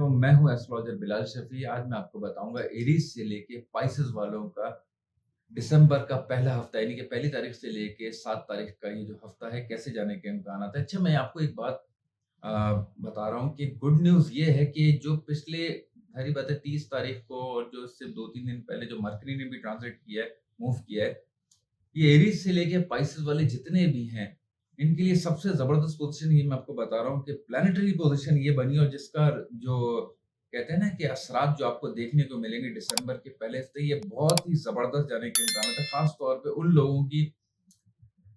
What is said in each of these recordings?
अस्सलामुअलैकुम, मैं हूँ एस्ट्रोलॉजर बिलाल शफ़ी। आज मैं आपको बताऊँगा एरीज़ से लेके पाइसेस वालों का दिसंबर का पहला हफ़्ता यानी कि पहली तारीख से लेके 7 तारीख का ये जो हफ़्ता है कैसे जाने के इम्कानात हैं। अच्छा, मैं आपको एक बात अ, बता रहा हूँ कि गुड न्यूज़ ये है कि जो पिछले ज़ाहिर बात है 30 तारीख को और जो इससे 2-3 दिन पहले जो मरकरी ने भी ट्रांज़िट किया है, मूव किया है, ये एरीज़ से लेके पाइसेस वाले जितने भी हैं, इनके लिए सबसे ज़बरदस्त पोज़ीशन ये मैं आपको बता रहा हूँ कि प्लैनेटरी पोज़ीशन ये बनी और जिसका जो कहते हैं ना कि असरात जो आपको देखने को मिलेंगे दिसंबर के पहले हफ्ते, ये बहुत ही ज़बरदस्त जाने के इम्कान है। ख़ास तौर पे उन लोगों की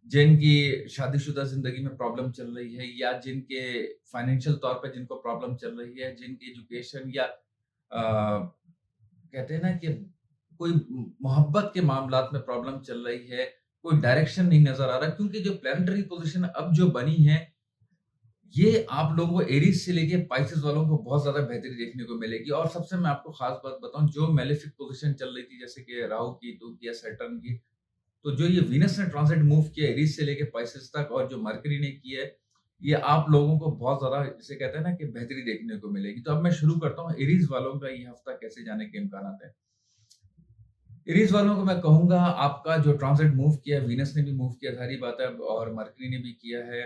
जिनकी शादीशुदा ज़िंदगी में प्रॉब्लम चल रही है या जिनके फाइनेंशियल तौर पे जिनको प्रॉब्लम चल रही है, जिनकी एजुकेशन या कहते हैं ना कि कोई मोहब्बत के मामलात में प्रॉब्लम चल रही है, कोई डायरेक्शन नहीं नज़र आ रहा क्योंकि जो प्लैनेटरी पोज़ीशन अब जो बनी है, ये आप लोगों को एरीज़ से लेके पाइसेस वालों को बहुत ज़्यादा बेहतरी देखने को मिलेगी और सबसे मैं आपको ख़ास बात बताऊँ, जो मेलेफिक पोज़ीशन चल रही थी जैसे कि राहु की, केतु की या सैटर्न की, तो जो ये वीनस ने ट्रांज़िट मूव किया एरीज़ से लेके पाइसेस तक और जो मरकरी ने किया है, ये आप लोगों को बहुत ज़्यादा जिसे कहते हैं ना कि बेहतरी देखने को मिलेगी। तो अब मैं शुरू करता हूँ एरीज़ वालों का ये हफ़्ता कैसे जाने के इम्कानात हैं। एरीज़ वालों को मैं कहूँगा आपका जो ट्रांज़िट मूव किया है, वीनस ने भी मूव किया ज़ाहिर-सी बात है और मरकरी ने भी किया है।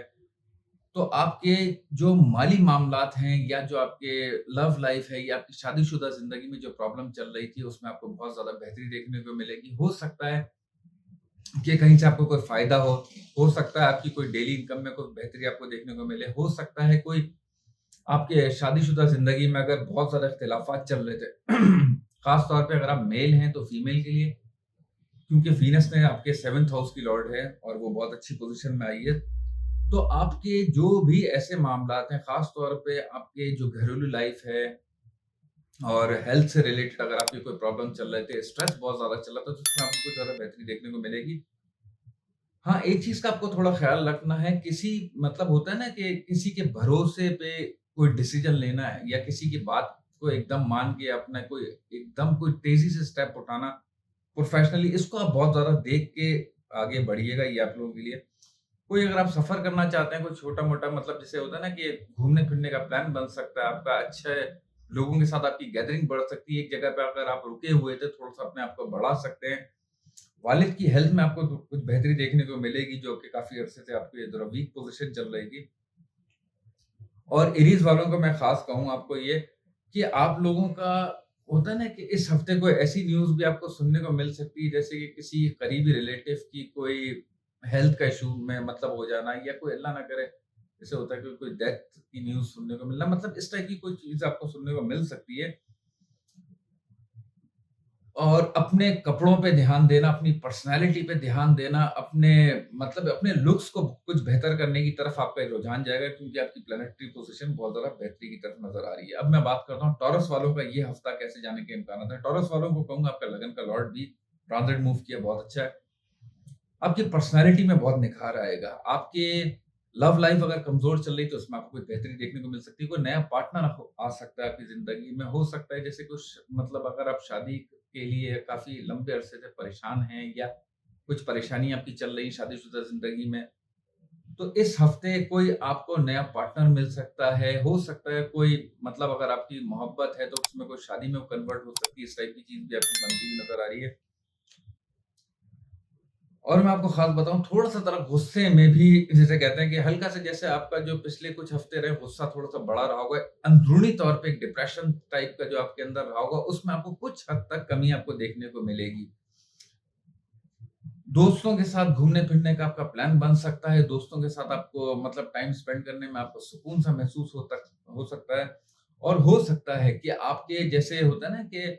तो आपके जो माली मामलात हैं या जो आपके लव लाइफ़ है या आपकी शादीशुदा ज़िंदगी में जो प्रॉब्लम चल रही थी, उसमें आपको बहुत ज़्यादा बेहतरी देखने को मिलेगी। हो सकता है कि कहीं से आपको कोई फ़ायदा हो सकता है आपकी कोई डेली इनकम में कोई बेहतरी आपको देखने को मिले, हो सकता है कोई आपके शादीशुदा ज़िंदगी में अगर बहुत ज़्यादा इख्तिलाफ़ात चल रहे थे, ख़ास तौर पे अगर आप मेल हैं तो फीमेल के लिए क्योंकि वीनस ने आपके 7th हाउस की लॉर्ड है और वो बहुत अच्छी पोज़ीशन में आई है। तो आपके जो भी ऐसे मामलात हैं, ख़ास तौर पे आपके जो घरेलू लाइफ़ है और हेल्थ से रिलेटेड अगर आपकी कोई प्रॉब्लम चल रहे थे, स्ट्रेस बहुत ज़्यादा चल रहा था, तो उसमें आपको कुछ ज़्यादा बेहतरी देखने को मिलेगी। हाँ, एक चीज़ का आपको थोड़ा ख़्याल रखना है, किसी मतलब होता है ना कि किसी के भरोसे पे कोई डिसीज़न लेना है या किसी की बात को एकदम मान के अपना कोई तेज़ी से स्टेप उठाना प्रोफ़ेशनली, इसको आप बहुत ज़्यादा देख के आगे बढ़िएगा, ये आप लोगों के लिए। कोई अगर आप सफ़र करना चाहते हैं, कोई छोटा-मोटा मतलब जैसे होता है ना कि घूमने-फिरने का प्लान बन सकता है आपका, अच्छे लोगों के साथ आपकी गैदरिंग बढ़ सकती है, एक जगह पे अगर आप रुके हुए थे, थोड़ा-सा अपने आप को बढ़ा सकते हैं। वालिद की हेल्थ में आपको कुछ बेहतरी देखने को मिलेगी, जो कि काफ़ी अरसे से आपकी ज़रा वीक पोज़ीशन चल रही थी। और एरीज़ वालों को मैं ख़ास कहूँ आपको ये कि आप लोगों का होता है ना कि इस हफ़्ते कोई ऐसी न्यूज़ भी आपको सुनने को मिल सकती है, जैसे कि किसी करीबी रिलेटिव की कोई हेल्थ का इश्यू में मतलब हो जाना या कोई अल्लाह ना करे, जैसे होता है कि कोई डेथ की न्यूज़ सुनने को मिलना, मतलब इस टाइप की कोई चीज़ आपको सुनने को मिल सकती है। और अपने कपड़ों पे ध्यान देना, अपनी पर्सनैलिटी पे ध्यान देना, अपने मतलब अपने लुक्स को कुछ बेहतर करने की तरफ आपका एक रुझान जाएगा क्योंकि आपकी प्लैनेटरी पोज़ीशन बहुत ज़्यादा बेहतरी की तरफ नज़र आ रही है। अब मैं बात करता हूँ टॉरस वालों का ये हफ़्ता कैसे जाने के इम्कानात हैं। टॉरस वालों को कहूँगा आपका लगन का लॉर्ड भी ट्रांज़िट मूव किया, बहुत अच्छा है। आपकी पर्सनैलिटी में बहुत निखार आएगा। आपके लव लाइफ़ अगर कमज़ोर चल रही है तो उसमें आपको कोई बेहतरी देखने को मिल सकती है। कोई नया पार्टनर आ सकता है आपकी ज़िंदगी में। हो सकता है जैसे कुछ मतलब अगर आप शादी के लिए काफ़ी लंबे अरसे से परेशान हैं या कुछ परेशानी आपकी चल रही है शादीशुदा ज़िंदगी में, तो इस हफ़्ते कोई आपको नया पार्टनर मिल सकता है। हो सकता है कोई मतलब अगर आपकी मोहब्बत है तो उसमें कोई शादी में वो कन्वर्ट हो सकती है। इस टाइप की चीज़ भी आपकी बनती हुई नज़र आ रही है। और मैं आपको ख़ास बताऊँ थोड़ा-सा ज़रा गुस्से में भी जिसे कहते हैं कि हल्का सा जैसे आपका जो पिछले कुछ हफ़्ते रहे गुस्सा थोड़ा-सा बढ़ा रहा होगा, अंदरूनी तौर पे एक डिप्रेशन टाइप का जो आपके अंदर रहा होगा, उसमें आपको कुछ हद तक कमी आपको देखने को मिलेगी। दोस्तों के साथ घूमने-फिरने का आपका प्लान बन सकता है, दोस्तों के साथ आपको मतलब टाइम स्पेंड करने में आपको सुकून सा महसूस हो सकता है और हो सकता है कि आपके जैसे होता है ना कि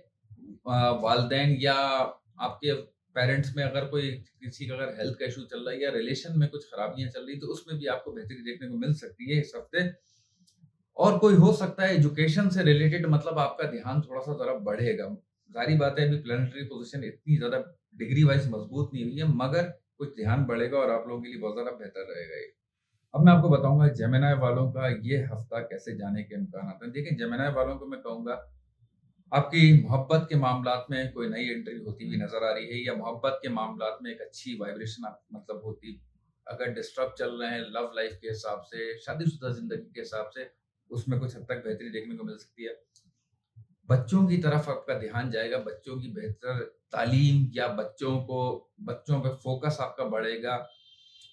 वालिदैन या आपके पेरेंट्स में अगर कोई किसी का अगर हेल्थ का इश्यू चल रहा है या रिलेशन में कुछ खराबियाँ चल रही हैं, तो उसमें भी आपको बेहतरी देखने को मिल सकती है इस हफ्ते। और कोई हो सकता है एजुकेशन से रिलेटेड मतलब आपका ध्यान थोड़ा-सा ज़रा बढ़ेगा। ज़ाहिर-सी बात है अभी प्लैनेटरी पोज़ीशन इतनी ज़्यादा डिग्री वाइज़ मज़बूत नहीं हुई है, मगर कुछ ध्यान बढ़ेगा और आप लोगों के लिए बहुत ज़्यादा बेहतर रहेगा ये। अब मैं आपको बताऊँगा जेमिनी वालों का ये हफ्ता कैसे जाने के इम्कानात हैं। देखिए जेमिनी वालों को मैं कहूँगा आपकी मोहब्बत के मामलात में कोई नई एंट्री होती हुई नज़र आ रही है या मोहब्बत के मामलात में एक अच्छी वाइब्रेशन आप मतलब होती अगर डिस्टर्ब चल रहे हैं लव लाइफ़ के हिसाब से, शादीशुदा ज़िंदगी के हिसाब से, उसमें कुछ हद तक बेहतरी देखने को मिल सकती है। बच्चों की तरफ आपका ध्यान जाएगा, बच्चों की बेहतर तालीम या बच्चों पे फ़ोकस आपका बढ़ेगा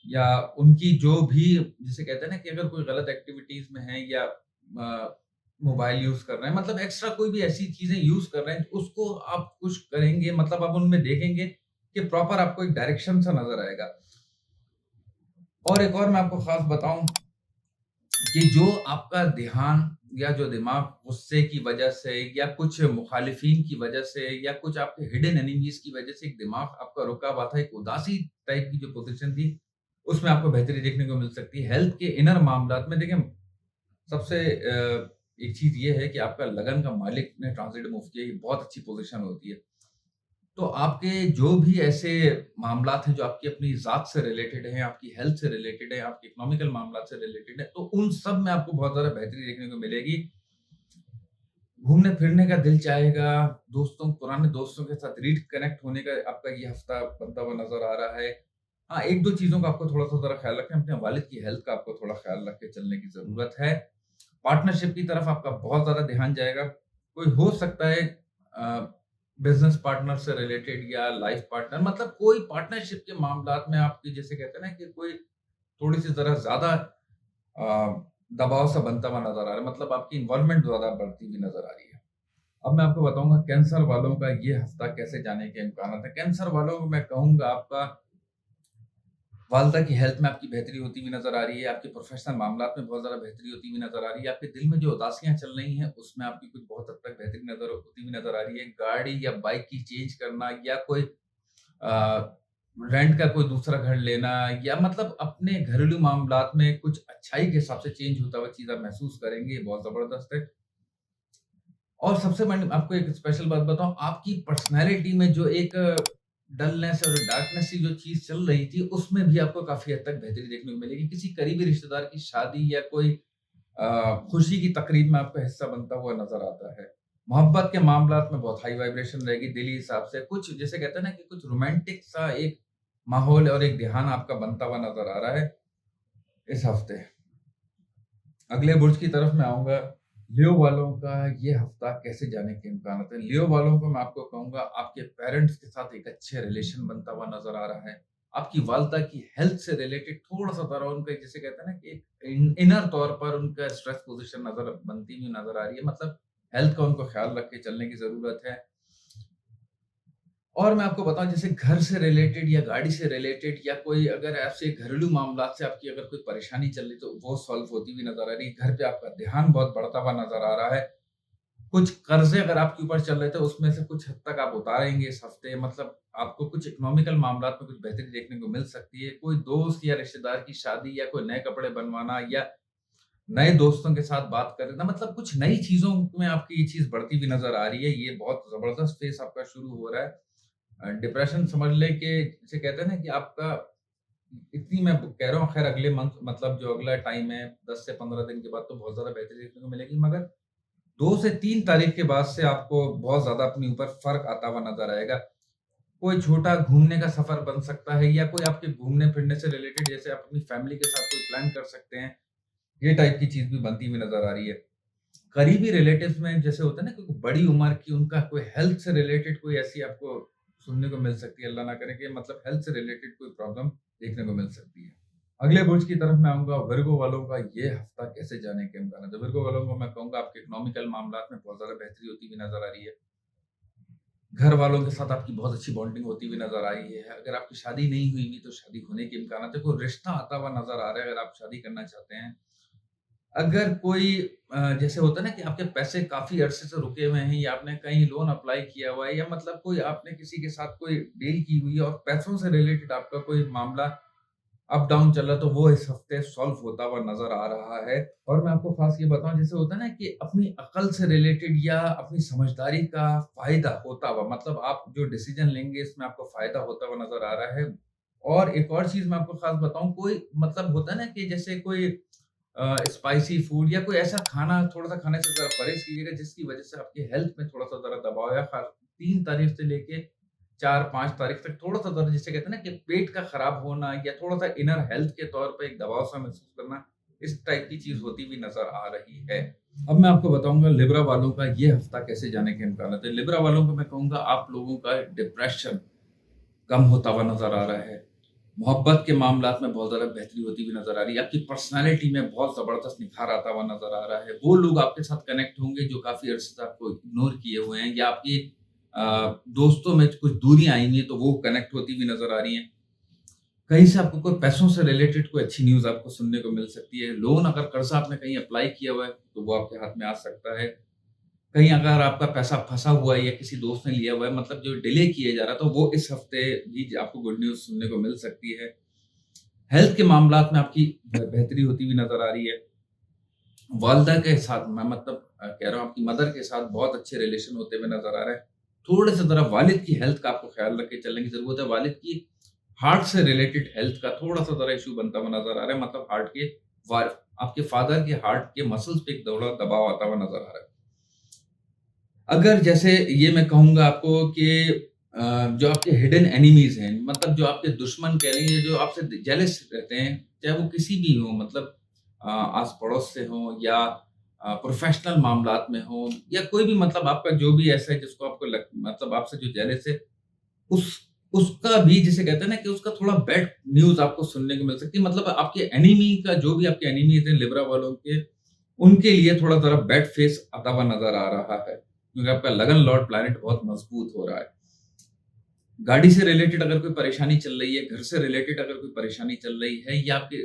या उनकी जो भी जिसे कहते हैं ना कि अगर कोई गलत एक्टिविटीज़ में है या मोबाइल यूज़ कर रहे हैं, मतलब एक्स्ट्रा कोई भी ऐसी चीज़ें यूज़ कर रहे हैं, उसको आप कुछ करेंगे मतलब आप उनमें देखेंगे कि प्रॉपर आपको एक डायरेक्शन सा नज़र आएगा। और एक और मैं आपको ख़ास बताऊँ कि जो आपका ध्यान या जो दिमाग गुस्से की वजह से या कुछ मुखालिफिन की वजह से या कुछ आपके हिडन एनिमीज़ की वजह से एक दिमाग आपका रुका हुआ था, एक उदासी टाइप की जो पोज़ीशन थी, उसमें आपको बेहतरी देखने को मिल सकती है। हेल्थ के इनर मामलात में देखिए सबसे एक चीज़ ये है कि आपका लगन का मालिक ने ट्रांज़िट मूव किया, ये बहुत अच्छी पोज़ीशन होती है। तो आपके जो भी ऐसे मामलात हैं जो आपकी अपनी ज़ात से रिलेटेड हैं, आपकी हेल्थ से रिलेटेड है, आपके इकोनॉमिकल मामलात से रिलेटेड है, तो उन सब में आपको बहुत ज़्यादा बेहतरी देखने को मिलेगी। घूमने-फिरने का दिल चाहेगा, पुराने दोस्तों के साथ रिकनेक्ट होने का आपका ये हफ्ता बनता हुआ नज़र आ रहा है। हाँ, 1-2 चीज़ों का आपको थोड़ा-सा ज़रा ख़्याल रखें, अपने वालिद की हेल्थ का आपको थोड़ा ख़्याल रख के चलने की ज़रूरत है। पार्टनरशिप की तरफ आपका बहुत ज़्यादा ध्यान जाएगा। कोई हो सकता है बिज़नेस पार्टनर से रिलेटेड या लाइफ़ पार्टनर मतलब कोई पार्टनरशिप के मामलात में आपकी जिसे कहते हैं ना कि कोई थोड़ी-सी ज़रा ज़्यादा दबाव सा बनता हुआ नज़र आ रहा है, मतलब आपकी इन्वॉल्वमेंट ज़्यादा बढ़ती हुई नज़र आ रही है। अब मैं आपको बताऊँगा कैंसर वालों का ये हफ्ता कैसे जाने के इम्कानात हैं। कैंसर वालों को मैं कहूँगा आपका वालदा की हेल्थ में आपकी बेहतरी होती हुई नज़र आ रही है, आपके प्रोफ़ेशनल मामलात में बहुत ज़्यादा बेहतरी होती हुई नज़र आ रही है, आपके दिल में जो उदासियाँ चल रही हैं, उसमें आपकी कुछ बहुत हद तक बेहतरी होती हुई नज़र आ रही है। गाड़ी या बाइक की चेंज करना या कोई अ, रेंट का कोई दूसरा घर लेना या मतलब अपने घरेलू मामलात में कुछ अच्छाई के हिसाब से चेंज होता हुआ चीज़ आप महसूस करेंगे, ये बहुत ज़बरदस्त है। और सबसे बड़ी आपको एक स्पेशल बात बताऊँ, आपकी पर्सनैलिटी में जो एक डलनेस और डार्कनेस की जो चीज़ चल रही थी, उसमें भी आपको काफ़ी हद तक बेहतरी देखने को मिलेगी। किसी करीबी रिश्तेदार की शादी या कोई खुशी की तकरीब में आपका हिस्सा बनता हुआ नज़र आता है। मोहब्बत के मामलात में बहुत हाई वाइब्रेशन रहेगी दिली हिसाब से। कुछ जिसे कहते हैं ना कि कुछ रोमांटिक सा एक माहौल और एक ध्यान आपका बनता हुआ नज़र आ रहा है इस हफ्ते। अगले बुर्ज की तरफ मैं आऊँगा। लियो वालों का ये हफ्ता कैसे जाने के इम्कानात हैं? लियो वालों को मैं आपको कहूँगा आपके पेरेंट्स के साथ एक अच्छे रिलेशन बनता हुआ नज़र आ रहा है। आपकी वालिदा की हेल्थ से रिलेटेड थोड़ा-सा ज़रा उनका जिसे कहते हैं ना कि एक इनर तौर पर उनका स्ट्रेस पोज़ीशन बनती हुई नज़र आ रही है। मतलब हेल्थ का उनको ख़्याल रख के चलने की ज़रूरत है। और मैं आपको बताऊँ जैसे घर से रिलेटेड या गाड़ी से रिलेटेड या कोई अगर आपसे घरेलू मामलात से आपकी अगर कोई परेशानी चल रही तो वो सॉल्व होती हुई नज़र आ रही है। घर पे आपका ध्यान बहुत बढ़ता हुआ नज़र आ रहा है। कुछ कर्ज़े अगर आपके ऊपर चल रहे थे उसमें से कुछ हद तक आप उतारेंगे इस हफ्ते मतलब आपको कुछ इकोनॉमिकल मामलात में कुछ बेहतरी देखने को मिल सकती है। कोई दोस्त या रिश्तेदार की शादी या कोई नए कपड़े बनवाना या नए दोस्तों के साथ बात करना मतलब कुछ नई चीज़ों में आपकी ये चीज़ बढ़ती हुई नज़र आ रही है। ये बहुत ज़बरदस्त फ़ेज़ आपका शुरू हो रहा है। डिप्रेशन समझ लें कि जिसे कहते हैं ना कि आपका इतनी मैं कह रहा हूँ खैर अगले मंथ मतलब जो अगला टाइम है 10 से 15 दिन के बाद तो बहुत ज़्यादा बेहतरी देखने को मिलेगी मगर 2 से 3 तारीख के बाद से आपको बहुत ज़्यादा अपने ऊपर फ़र्क आता हुआ नज़र आएगा। कोई छोटा घूमने का सफ़र बन सकता है या कोई आपके घूमने-फिरने से रिलेटेड जैसे आप अपनी फैमिली के साथ कोई प्लान कर सकते हैं, ये टाइप की चीज़ भी बनती हुई नज़र आ रही है। करीबी रिलेटिव्स में जैसे होता है ना कि बड़ी उम्र की उनका कोई हेल्थ से रिलेटेड कोई ऐसी आपको सुनने को मिल सकती है, अल्लाह ना करे कि मतलब हेल्थ से रिलेटेड कोई प्रॉब्लम देखने को मिल सकती है। अगले बुर्ज की तरफ मैं आऊँगा, विर्गो वालों का ये हफ्ता कैसे जाने के इम्कान है? तो विर्गो वालों को मैं कहूँगा आपके इकोनॉमिकल मामलात में बहुत ज़्यादा बेहतरी होती हुई नज़र आ रही है। घर वालों के साथ आपकी बहुत अच्छी बॉन्डिंग होती हुई नज़र आ रही है। अगर आपकी शादी नहीं हुई हुई तो शादी होने के इम्कानात है। कोई रिश्ता आता हुआ नज़र आ रहा है अगर आप शादी करना चाहते हैं। अगर कोई जैसे होता है ना कि आपके पैसे काफ़ी अरसे से रुके हुए हैं या आपने कहीं लोन अप्लाई किया हुआ है या मतलब कोई आपने किसी के साथ कोई डील की हुई है और पैसों से रिलेटेड आपका कोई मामला अप डाउन चल रहा है, तो वो इस हफ्ते सॉल्व होता हुआ नज़र आ रहा है। और मैं आपको ख़ास ये बताऊँ जैसे होता है ना कि अपनी अक़ल से रिलेटेड या अपनी समझदारी का फ़ायदा होता हुआ मतलब आप जो डिसीज़न लेंगे इसमें आपको फ़ायदा होता हुआ नज़र आ रहा है। और एक और चीज़ मैं आपको ख़ास बताऊँ कोई मतलब होता है ना कि जैसे कोई स्पाइसी फूड या कोई ऐसा खाना थोड़ा-सा खाने से ज़रा परहेज़ कीजिएगा जिसकी वज़ह से आपकी हेल्थ में थोड़ा-सा ज़रा दबाव या 3 तारीख से लेके 4-5 तारीख तक थोड़ा-सा ज़रा जिसे कहते हैं ना कि पेट का ख़राब होना या थोड़ा-सा इनर हेल्थ के तौर पे एक दबाव-सा महसूस करना, इस टाइप की चीज़ होती हुई नज़र आ रही है। अब मैं आपको बताऊँगा लिब्रा वालों का ये हफ्ता कैसे जाने के इम्कानात है। लिब्रा वालों को मैं कहूँगा आप लोगों का डिप्रेशन कम होता हुआ नज़र आ रहा है। मोहब्बत के मामलात में बहुत ज़्यादा बेहतरी होती हुई नज़र आ रही है। आपकी पर्सनैलिटी में बहुत ज़बरदस्त निखार आता हुआ नज़र आ रहा है। वो लोग आपके साथ कनेक्ट होंगे जो काफ़ी अर्से से आपको इग्नोर किए हुए हैं या आपकी दोस्तों में कुछ दूरियाँ आई हुई हैं, तो वो कनेक्ट होती हुई नज़र आ रही हैं। कहीं से आपको कोई पैसों से रिलेटेड कोई अच्छी न्यूज़ आपको सुनने को मिल सकती है। लोन अगर कर्ज़ा आपने कहीं अप्लाई किया हुआ है, तो वो आपके हाथ में आ सकता है। कहीं अगर आपका पैसा फँसा हुआ है या किसी दोस्त ने लिया हुआ है, मतलब जो डिले किया जा रहा है, तो वो इस हफ्ते भी आपको गुड न्यूज़ सुनने को मिल सकती है। हेल्थ के मामलात में आपकी बेहतरी होती हुई नज़र आ रही है। वालिदा के साथ मैं मतलब कह रहा हूँ आपकी मदर के साथ बहुत अच्छे रिलेशन होते हुए नज़र आ रहे हैं। थोड़े-से ज़रा वालिद की हेल्थ का आपको ख़्याल रख के चलने की ज़रूरत है। वालिद की हार्ट से रिलेटेड हेल्थ का थोड़ा-सा ज़रा इश्यू बनता हुआ नज़र आ रहा है। मतलब हार्ट के वा आपके फादर के हार्ट के मसल्स पे एक थोड़ा दबाव आता हुआ नज़र आ रहा है। अगर जैसे ये मैं कहूँगा आपको कि जो आपके हिडन एनिमीज़ हैं, मतलब जो आपके दुश्मन कह लेंगे, जो आपसे जेलस रहते हैं, चाहे वो किसी भी हों, मतलब आस-पड़ोस से हों या प्रोफ़ेशनल मामलात में हों या कोई भी, मतलब आपका जो भी ऐसा है जिसको आपको मतलब आपसे जो जेलस है, उस उसका भी जिसे कहते हैं ना कि उसका थोड़ा बैड न्यूज़ आपको सुनने को मिल सकती है। मतलब आपके एनिमी का जो भी आपके एनिमीज़ हैं लिब्रा वालों के, उनके लिए थोड़ा ज़रा बैड फेस आता हुआ नज़र आ रहा है। क्योंकि आपका लगन लॉर्ड प्लैनेट बहुत मजबूत हो रहा है। गाड़ी से रिलेटेड अगर कोई परेशानी चल रही है, घर से रिलेटेड अगर कोई परेशानी चल रही है या आपके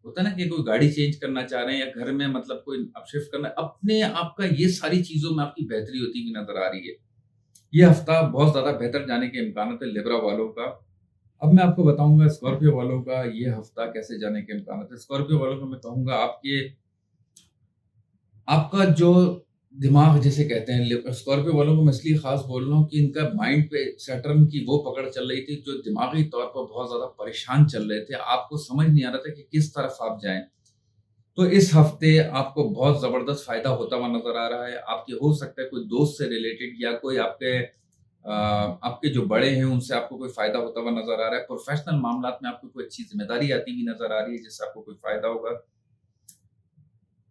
होता है ना कि कोई गाड़ी चेंज करना चाह रहे हैं या घर में मतलब कोई आप शिफ्ट करना है, अपने आप का ये सारी चीज़ों में आपकी बेहतरी होती हुई नज़र आ रही है। ये हफ्ता बहुत ज़्यादा बेहतर जाने के इम्कानात है लिब्रा वालों का। अब मैं आपको बताऊँगा स्कॉर्पियो वालों का ये हफ्ता कैसे जाने के इम्कानात है। स्कॉर्पियो वालों को मैं कहूँगा आपका जो दिमाग जिसे कहते हैं स्कॉर्पियो वालों को मैं इसलिए ख़ास बोल रहा हूँ कि इनका माइंड पे सैटर्न की वो पकड़ चल रही थी, जो दिमागी तौर पर बहुत ज़्यादा परेशान चल रहे थे। आपको समझ नहीं आ रहा था कि किस तरफ आप जाएँ। तो इस हफ़्ते आपको बहुत ज़बरदस्त फ़ायदा होता हुआ नज़र आ रहा है। आपके हो सकता है कोई दोस्त से रिलेटेड या कोई आपके जो बड़े हैं उनसे आपको कोई फ़ायदा होता हुआ नज़र आ रहा है। प्रोफ़ेशनल मामलात में आपको कोई अच्छी ज़िम्मेदारी आती हुई नज़र आ रही है जिससे आपको कोई फ़ायदा होगा।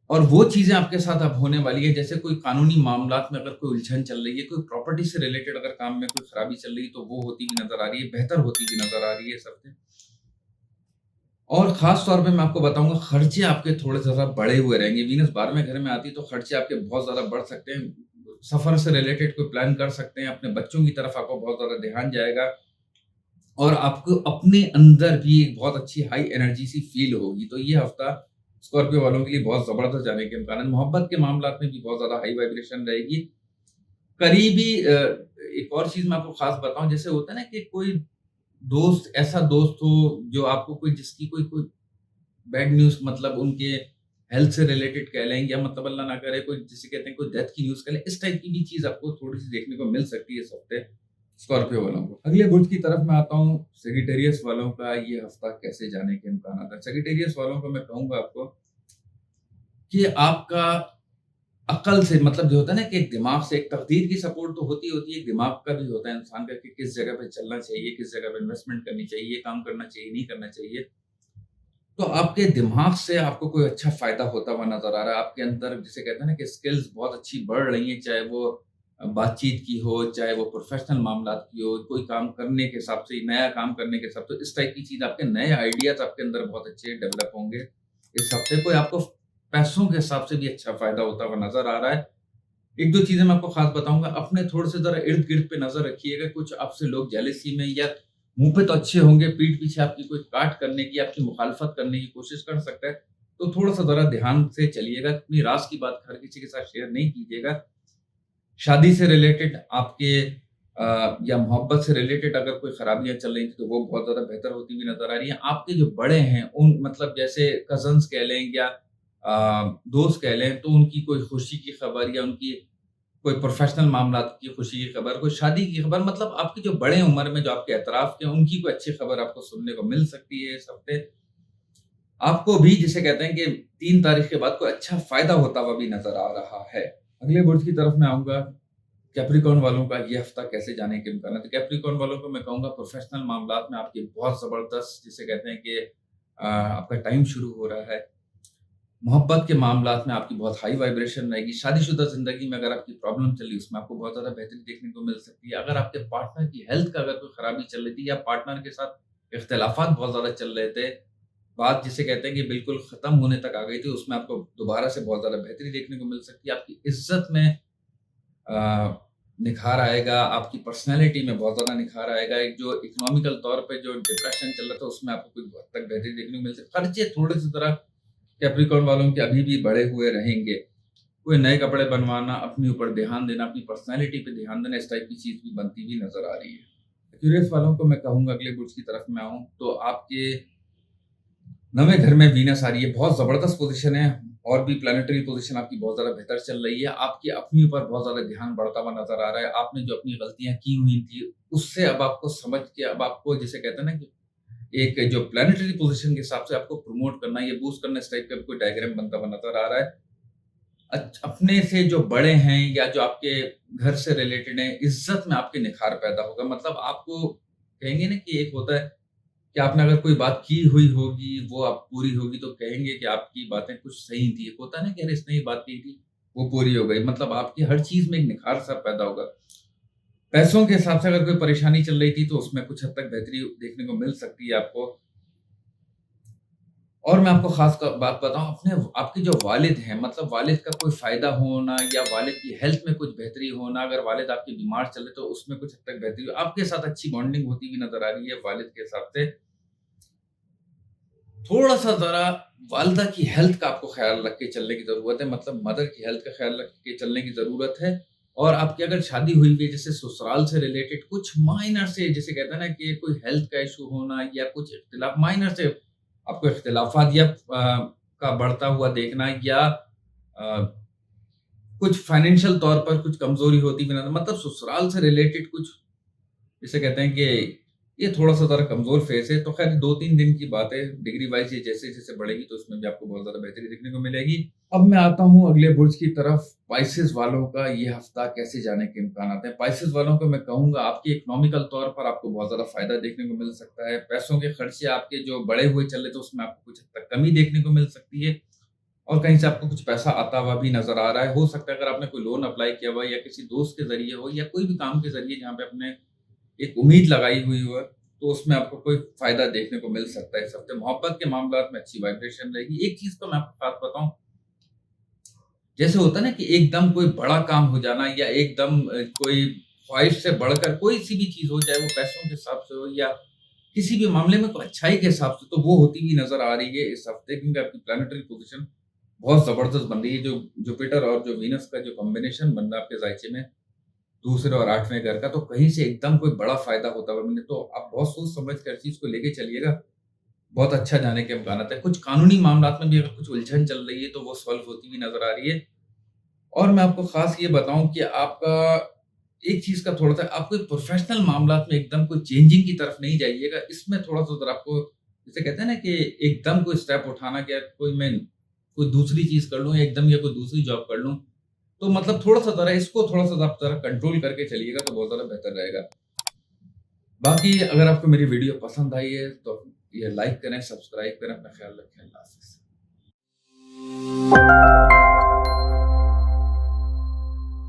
और वो चीज़ें आपके साथ अब होने वाली है, जैसे कोई कानूनी मामलात में अगर कोई उलझन चल रही है, कोई प्रॉपर्टी से रिलेटेड अगर काम में कोई खराबी चल रही है, तो वो होती हुई नज़र आ रही है, बेहतर होती हुई नज़र आ रही है सब में। और ख़ास तौर पे मैं आपको बताऊँगा खर्चे आपके थोड़े ज़्यादा बढ़े हुए रहेंगे। वीनस 12वें घर में आती है तो खर्चे आपके बहुत ज़्यादा बढ़ सकते हैं। सफ़र से रिलेटेड कोई प्लान कर सकते हैं, अपने बच्चों की तरफ आपका बहुत ज़्यादा ध्यान जाएगा और आपको अपने अंदर भी एक बहुत अच्छी हाई एनर्जी सी फ़ील होगी। तो ये हफ़्ता स्कॉर्पियो वालों के लिए बहुत ज़बरदस्त जाने के इम्कान है। मोहब्बत के मामलात में भी बहुत ज़्यादा हाई वाइब्रेशन रहेगी। करीबी एक और चीज़ मैं आपको ख़ास बताऊँ, जैसे होता है ना कि कोई दोस्त ऐसा दोस्त हो जो आपको कोई जिसकी कोई कोई बैड न्यूज़, मतलब उनके हेल्थ से रिलेटेड कह लें या मतलब अल्लाह ना करे कोई जिसे कहते हैं कोई डेथ की न्यूज़ कह लें, इस टाइप की भी चीज़ आपको थोड़ी-सी देखने को मिल सकती है इस हफ़्ते स्कॉर्पियो वालों को। अगले बुर्ज की तरफ मैं आता हूँ, सजिटेरियस वालों का ये हफ़्ता कैसे जाने के इम्कानात हैं। सजिटेरियस वालों को मैं कहूँगा आपको कि आपका अक्ल से, मतलब जो होता है ना कि एक दिमाग से, एक तकदीर की सपोर्ट तो होती है, एक दिमाग का भी होता है इंसान का कि किस जगह पे चलना चाहिए, किस जगह पे इन्वेस्टमेंट करनी चाहिए, ये काम करना चाहिए, नहीं करना चाहिए। तो आपके दिमाग से आपको कोई अच्छा फ़ायदा होता हुआ नज़र आ रहा है। आपके अंदर जिसे कहते हैं ना कि स्किल्स बहुत अच्छी बढ़ रही हैं, चाहे वो बातचीत की हो, चाहे वो प्रोफ़ेशनल मामलात की हो, कोई काम करने के हिसाब से, नया काम करने के हिसाब से, इस टाइप की चीज़ आपके नए आइडियाज़ आपके अंदर बहुत अच्छे डेवलप होंगे। इस हफ़्ते कोई आपको पैसों के हिसाब से भी अच्छा फ़ायदा होता हुआ नज़र आ रहा है। 1-2 चीज़ें मैं आपको ख़ास बताऊँगा, अपने थोड़े से ज़रा इर्द-गिर्द पे नज़र रखिएगा, कुछ आपसे लोग जेलसी में या मुँह पे तो अच्छे होंगे, पीठ पीछे आपकी कोई काट करने की, आपकी मुखालफत करने की कोशिश कर सकता है, तो थोड़ा-सा ज़रा ध्यान से चलिएगा, अपनी राज़ की बात हर किसी के साथ शेयर नहीं कीजिएगा। शादी से रिलेटेड आपके या मोहब्बत से रिलेटेड अगर कोई खराबियाँ चल रही थी, तो वो बहुत ज़्यादा बेहतर होती हुई नज़र आ रही हैं। आपके जो बड़े हैं, उन मतलब जैसे कज़िन्स कह लें या दोस्त कह लें, तो उनकी कोई खुशी की खबर या उनकी कोई प्रोफ़ेशनल मामलात की खुशी की खबर, कोई शादी की खबर, मतलब आपके जो बड़े उम्र में जो आपके अतराफ़ के हैं, उनकी कोई अच्छी खबर आपको सुनने को मिल सकती है इस हफ़्ते। आपको भी जिसे कहते हैं कि 3 तारीख के बाद कोई अच्छा फ़ायदा होता हुआ भी नज़र आ रहा है। अगले बुर्ज की तरफ मैं आऊँगा, कैप्रिकॉर्न वालों का ये हफ़्ता कैसे जाने के इम्कान है। तो कैप्रिकॉर्न वालों को मैं कहूँगा प्रोफ़ेशनल मामलात में आपकी बहुत ज़बरदस्त जिसे कहते हैं कि आपका टाइम शुरू हो रहा है। मोहब्बत के मामलात में आपकी बहुत हाई वाइब्रेशन रहेगी। शादीशुदा ज़िंदगी में अगर आपकी प्रॉब्लम चल रही है, उसमें आपको बहुत ज़्यादा बेहतरी देखने को मिल सकती है। अगर आपके पार्टनर की हेल्थ का अगर कोई खराबी चल रही थी या पार्टनर के साथ इख्तिलाफ़ात बहुत ज़्यादा चल रहे थे, बात जिसे कहते हैं कि बिल्कुल ख़त्म होने तक आ गई थी, उसमें आपको दोबारा से बहुत ज़्यादा बेहतरी देखने को मिल सकती है। आपकी इज़्ज़त में अ, निखार आएगा, आपकी पर्सनैलिटी में बहुत ज़्यादा निखार आएगा। एक जो इकोनॉमिकल तौर पे जो डिप्रेशन चल रहा था, उसमें आपको कुछ हद तक बेहतरी देखने को मिल सकती है। खर्चे थोड़े-से ज़रा कैप्रिकॉर्न वालों के अभी भी बढ़े हुए रहेंगे। कोई नए कपड़े बनवाना, अपने ऊपर ध्यान देना, अपनी पर्सनैलिटी पे ध्यान देना, इस टाइप की चीज़ भी बनती हुई नज़र आ रही है। एक्वेरियस वालों को मैं कहूँगा अगले बुर्ज की तरफ मैं आऊँ, तो आपके 9वें घर में वीनस आ रही है, बहुत ज़बरदस्त पोज़ीशन है और भी प्लैनेटरी पोज़ीशन आपकी बहुत ज़्यादा बेहतर चल रही है। आपकी अपने ऊपर बहुत ज़्यादा ध्यान बढ़ता हुआ नज़र आ रहा है। आपने जो अपनी गलतियाँ की हुई थी, उससे अब आपको समझ के अब आपको जिसे कहते हैं ना कि एक जो प्लैनेटरी पोज़ीशन के हिसाब से आपको प्रमोट करना, ये बूस्ट करना, इस टाइप का कोई डायग्राम बनता हुआ नज़र आ रहा है। अपने से जो बड़े हैं या जो आपके घर से रिलेटेड हैं, इज़्ज़त में आपके निखार पैदा होगा। मतलब आपको कहेंगे ना कि एक होता है कि आपने अगर कोई बात की हुई होगी, वो अब पूरी होगी तो कहेंगे कि आपकी बातें कुछ सही थी। एक होता है ना कि अरे इसने ये बात कही थी, वो पूरी हो गई। मतलब आपकी हर चीज़ में एक निखार-सा पैदा होगा। पैसों के हिसाब से अगर कोई परेशानी चल रही थी, तो उसमें कुछ हद तक बेहतरी देखने को मिल सकती है आपको। और मैं आपको ख़ास क बात बताऊँ, अपने आपके जो वालिद हैं, मतलब वालिद का कोई फ़ायदा होना या वालिद की हेल्थ में कुछ बेहतरी होना, अगर वालिद आपके बीमार चल रहे तो उसमें कुछ हद तक बेहतरी हो, आपके साथ अच्छी बॉन्डिंग होती हुई नज़र आ रही है वालिद के हिसाब से। थोड़ा-सा ज़रा वालिदा की हेल्थ का आपको ख़्याल रख के चलने की ज़रूरत है, मतलब मदर की हेल्थ का ख़्याल रख के चलने की ज़रूरत है। और आपकी अगर शादी हुई हुई है, जैसे ससुराल से रिलेटेड कुछ माइनर से जिसे कहते हैं ना कि कोई हेल्थ का इश्यू होना या कुछ इख्तिलाफ़ माइनर से आपको इख्तिलाफ़ात या का बढ़ता हुआ देखना या कुछ फाइनेंशियल तौर पर कुछ कमज़ोरी होती भी ना, मतलब ससुराल से रिलेटेड कुछ जिसे कहते हैं कि ये थोड़ा-सा ज़रा कमज़ोर फ़ेज़ है, तो ख़ैर 2-3 दिन की बात है, डिग्री वाइज़ ये जैसे-जैसे बढ़ेगी तो उसमें भी आपको बहुत ज़्यादा बेहतरी देखने को मिलेगी। अब मैं आता हूँ अगले बुर्ज की तरफ, स्पाइसेस वालों का ये हफ़्ता कैसे जाने के इम्कानात हैं। स्पाइसेस वालों को मैं कहूँगा आपके इकोनॉमिकल तौर पर आपको बहुत ज़्यादा फ़ायदा देखने को मिल सकता है। पैसों के खर्चे आपके जो बढ़े हुए चल रहे थे उसमें आपको कुछ हद तक कमी देखने को मिल सकती है और कहीं से आपको कुछ पैसा आता हुआ भी नज़र आ रहा है। हो सकता है अगर आपने कोई लोन अप्लाई किया हुआ है या किसी दोस्त के ज़रिए हो या कोई भी काम के ज़रिए जहाँ पे आपने एक उम्मीद लगाई हुई हो, तो उसमें आपको कोई फ़ायदा देखने को मिल सकता है इस हफ़्ते। मोहब्बत के मामलात में अच्छी वाइब्रेशन रहेगी। एक चीज़ तो मैं आपको ख़ास बताऊँ, जैसे होता है ना कि एकदम कोई बड़ा काम हो जाना या एकदम कोई ख़्वाहिश से बढ़कर कोई-सी भी चीज़ हो, चाहे वो पैसों के हिसाब से हो या किसी भी मामले में कोई अच्छाई के हिसाब से, तो वो होती हुई नज़र आ रही है इस हफ़्ते, क्योंकि आपकी प्लैनेटरी पोज़ीशन बहुत ज़बरदस्त बन रही है। जो जुपिटर और जो वीनस का जो कॉम्बिनेशन बन रहा है आपके ज़ायचे में, दूसरे और 8वें घर का, तो कहीं से एकदम कोई बड़ा फ़ायदा होता हुआ मिले, तो आप बहुत सोच समझ कर चीज़ को लेके चलिएगा, बहुत अच्छा जाने के इम्कानात है। कुछ कानूनी मामलात में भी अगर कुछ उलझन चल रही है, तो वो सॉल्व होती हुई नज़र आ रही है। और मैं आपको ख़ास ये बताऊँ कि आपका एक चीज़ का थोड़ा-सा आप कोई प्रोफ़ेशनल मामलात में एकदम कोई चेंजिंग की तरफ नहीं जाइएगा। इसमें थोड़ा-सा ज़रा आपको जिसे कहते हैं ना कि एकदम कोई स्टेप उठाना कि यार कोई दूसरी चीज़ कर लूँ या एकदम या कोई दूसरी जॉब कर लूँ। तो मतलब थोड़ा-सा ज़रा इसको थोड़ा-सा आप ज़रा कंट्रोल करके चलिएगा तो बहुत ज़्यादा बेहतर रहेगा। बाकी अगर आपको मेरी वीडियो पसंद आई है तो ये लाइक करें, सब्सक्राइब करें, अपना ख़्याल रखें। अल्लाह हाफ़िज़।